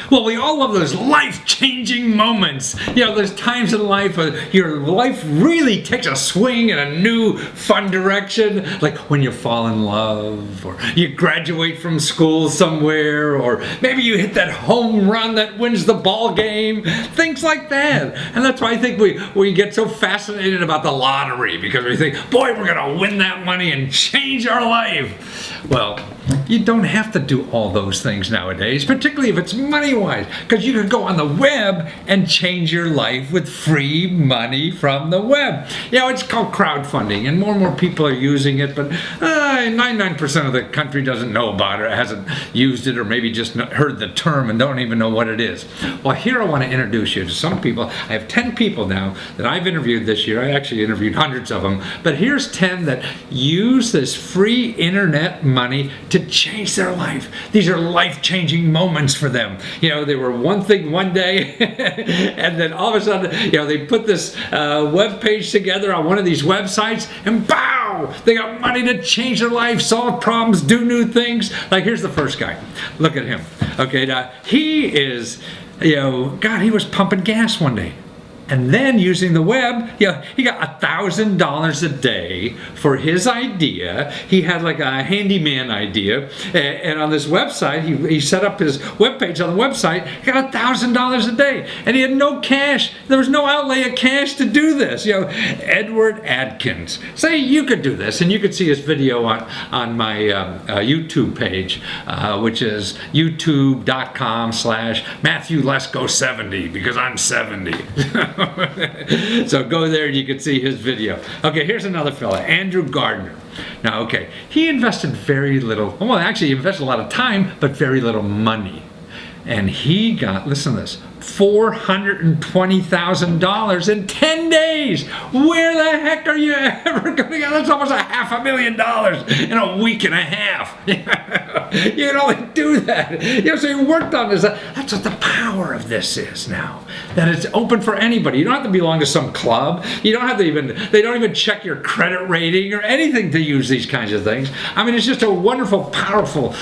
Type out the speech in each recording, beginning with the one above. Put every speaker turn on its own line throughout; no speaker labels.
Well, we all love those life-changing moments. You know, those times in life where your life really takes a swing in a new, fun direction. Like when you fall in love, or you graduate from school somewhere, or maybe you hit that home run that wins the ball game. Things like that. And that's why I think we get so fascinated about the lottery, because we think, boy, we're going to win that money and change our life. Well, you don't have to do all those things nowadays, particularly if it's money-wise, because you can go on the web and change your life with free money from the web. You know, it's called crowdfunding, and more people are using it, but 99% of the country doesn't know about it, hasn't used it, or maybe just heard the term and don't even know what it is. Well, here I want to introduce you to some people. I have 10 people now that I've interviewed this year. I actually interviewed hundreds of them, but here's 10 that use this free internet money to change their life. These are life-changing moments for them. You know, they were one thing one day, and then all of a sudden, you know, they put this web page together on one of these websites, and bow! They got money to change their life, solve problems, do new things. Like, here's the first guy. Look at him. Okay, now, he is, you know, God, he was pumping gas one day. And then using the web, you know, he got $1,000 a day for his idea. He had like a handyman idea. And on this website, he set up his webpage on the website. He got $1,000 a day. And he had no cash. There was no outlay of cash to do this. You know, Edward Adkins. Say you could do this. And you could see his video on my YouTube page, which is youtube.com/Matthew Lesko 70, because I'm 70. So go there and you can see his video. Okay, here's another fella, Andrew Gardner. Now, okay, he invested very little, well, actually he invested a lot of time, but very little money. And he got, listen to this, $420,000 in 10 days. Where the heck are you ever going to get? That's almost $500,000 in a week and a half. You can only do that. You know, so he worked on this. That's what the power of this is now. That it's open for anybody. You don't have to belong to some club. You don't have to they don't even check your credit rating or anything to use these kinds of things. I mean, it's just a wonderful, powerful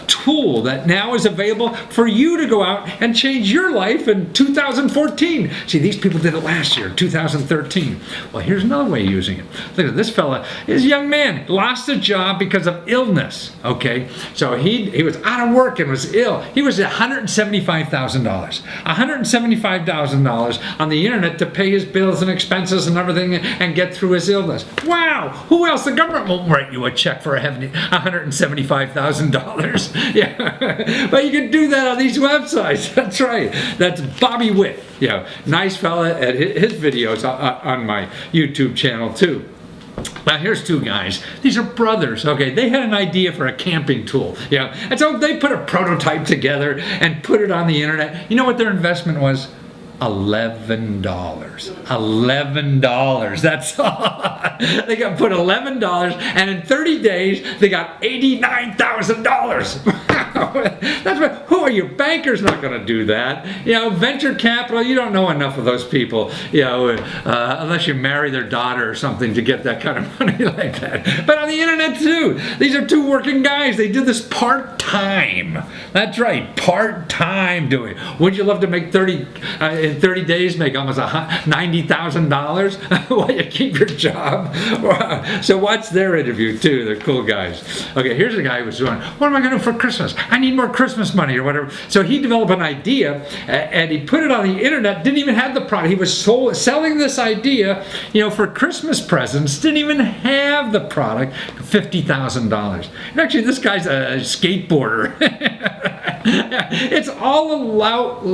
tool that now is available for you to go out and change your life in 2014. See, these people did it last year, 2013. Well, here's another way of using it. Look at this fella. This young man lost a job because of illness. Okay, so he was out of work and was ill. He was at $175,000. $175,000 on the internet to pay his bills and expenses and everything and get through his illness. Wow! Who else? The government won't write you a check for $175,000. Yeah, but you can do that on these websites. That's right. That's Bobby Witt. Yeah, nice fella. At his videos on my YouTube channel too. Now here's two guys. These are brothers. Okay, they had an idea for a camping tool. Yeah, and so they put a prototype together and put it on the internet. You know what their investment was? $11. $11. That's all. They got put $11, and in 30 days they got $89,000. That's what. Who are you? Bankers not going to do that. You know, venture capital. You don't know enough of those people. You know, unless you marry their daughter or something to get that kind of money like that. But on the internet too. These are two working guys. They did this part time. That's right, part time doing. Would you love to make in 30 days make almost $90,000 while you keep your job? So watch their interview too. They're cool guys. Okay, here's a guy who was doing, what am I going to do for Christmas? I need more Christmas money or whatever. So he developed an idea and he put it on the internet. Didn't even have the product. He was selling this idea, you know, for Christmas presents. Didn't even have the product. $50,000. Actually, this guy's a skateboarder. It's all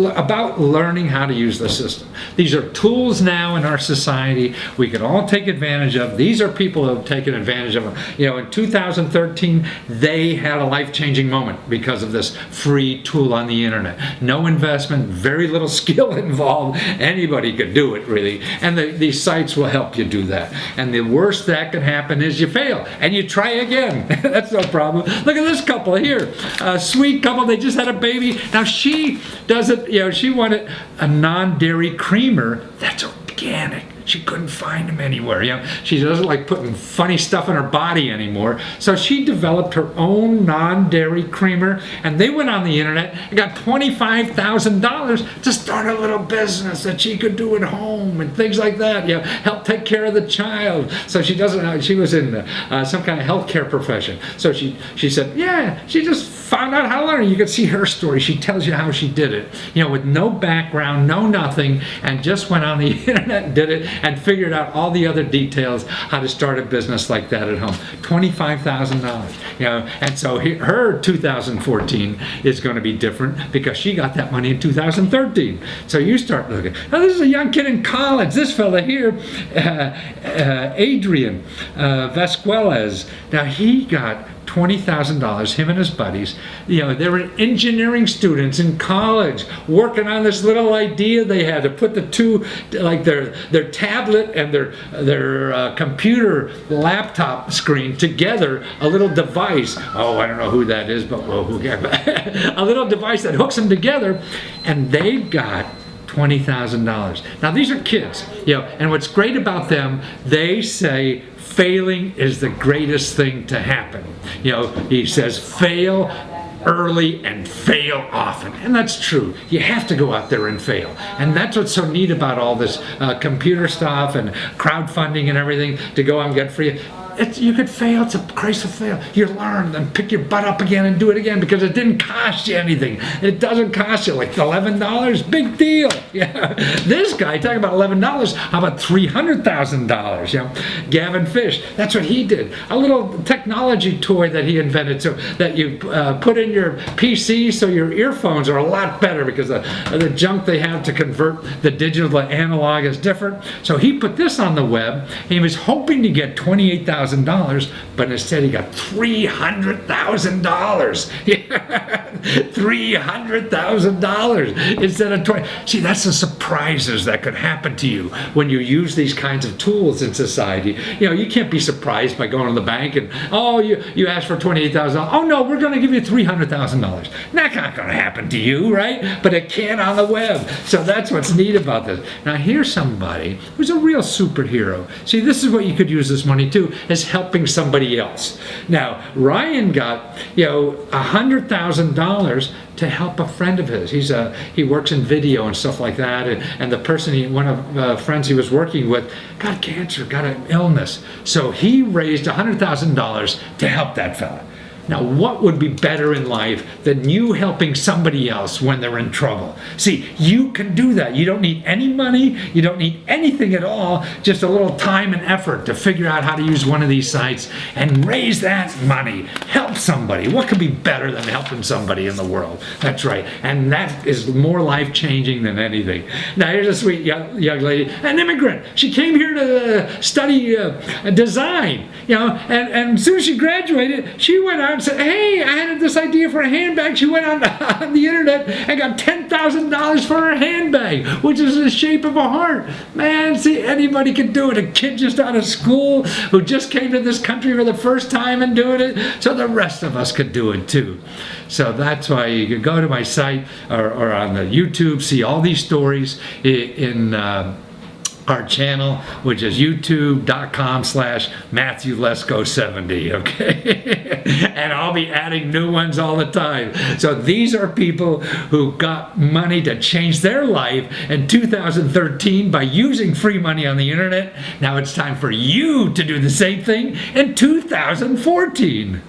about learning how to use the system. These are tools now in our society we can all take advantage of. These are people who have taken advantage of them. You know, in 2013, they had a life-changing moment because of this free tool on the internet. No investment, very little skill involved. Anybody could do it, really. And these sites will help you do that. And the worst that can happen is you fail and you try again. That's no problem. Look at this couple here. A sweet couple. They just had a baby. Now she does it, you know, she wanted a non-dairy creamer that's organic. She couldn't find them anywhere. She doesn't like putting funny stuff in her body anymore. So she developed her own non-dairy creamer, and they went on the internet and got $25,000 to start a little business that she could do at home and things like that. Help take care of the child. So she doesn't. She was in some kind of healthcare profession. So she said, yeah, she just found out how to learn. You can see her story. She tells you how she did it, with no background, no nothing, and just went on the internet and did it and figured out all the other details how to start a business like that at home. $25,000, and so her 2014 is going to be different because she got that money in 2013. So you start looking. Now this is a young kid in college. This fella here, Adrian Vasquez. Now he got $20,000, him and his buddies. They were engineering students in college working on this little idea they had to put the two, like their tablet and their computer laptop screen together, a little device. Oh, I don't know who that is, but well, who cares? A little device that hooks them together, and they got $20,000. Now these are kids, and what's great about them, they say failing is the greatest thing to happen. He says fail early and fail often, and that's true. You have to go out there and fail, and that's what's so neat about all this computer stuff and crowdfunding and everything to go out and get free. You could fail. It's a case of fail. You learn and pick your butt up again and do it again because it didn't cost you anything. It doesn't cost you like $11. Big deal. This guy talking about $11. How about $300,000? Gavin Fish. That's what he did. A little technology toy that he invented so that you put in your PC so your earphones are a lot better because the junk they have to convert the digital to analog is different. So he put this on the web. He was hoping to get $28,000. But instead he got $300,000. $300,000 instead of 20. See, that's the surprises that could happen to you when you use these kinds of tools in society. You can't be surprised by going to the bank and you asked for $28,000. Oh no, we're going to give you $300,000. That's not going to happen to you, right? But it can on the web. So that's what's neat about this. Now here's somebody who's a real superhero. See, this is what you could use this money to, is helping somebody else. Now, Ryan got, $100,000 to help a friend of his. He works in video and stuff like that, and the person, one of the friends he was working with, got cancer, got an illness. So he raised $100,000 to help that fella. Now, what would be better in life than you helping somebody else when they're in trouble? See, you can do that. You don't need any money. You don't need anything at all. Just a little time and effort to figure out how to use one of these sites and raise that money. Help somebody. What could be better than helping somebody in the world? That's right. And that is more life-changing than anything. Now, here's a sweet young lady, an immigrant. She came here to study design, and as soon as she graduated, she went out and said, hey, I had this idea for a handbag. She went on the internet and got $10,000 for her handbag, which is the shape of a heart. Man, see, anybody can do it. A kid just out of school who just came to this country for the first time and doing it, so the rest of us could do it too. So that's why you can go to my site or on the YouTube, see all these stories in our channel, which is youtube.com/MatthewLesko70, okay? And I'll be adding new ones all the time. So these are people who got money to change their life in 2013 by using free money on the internet. Now it's time for you to do the same thing in 2014.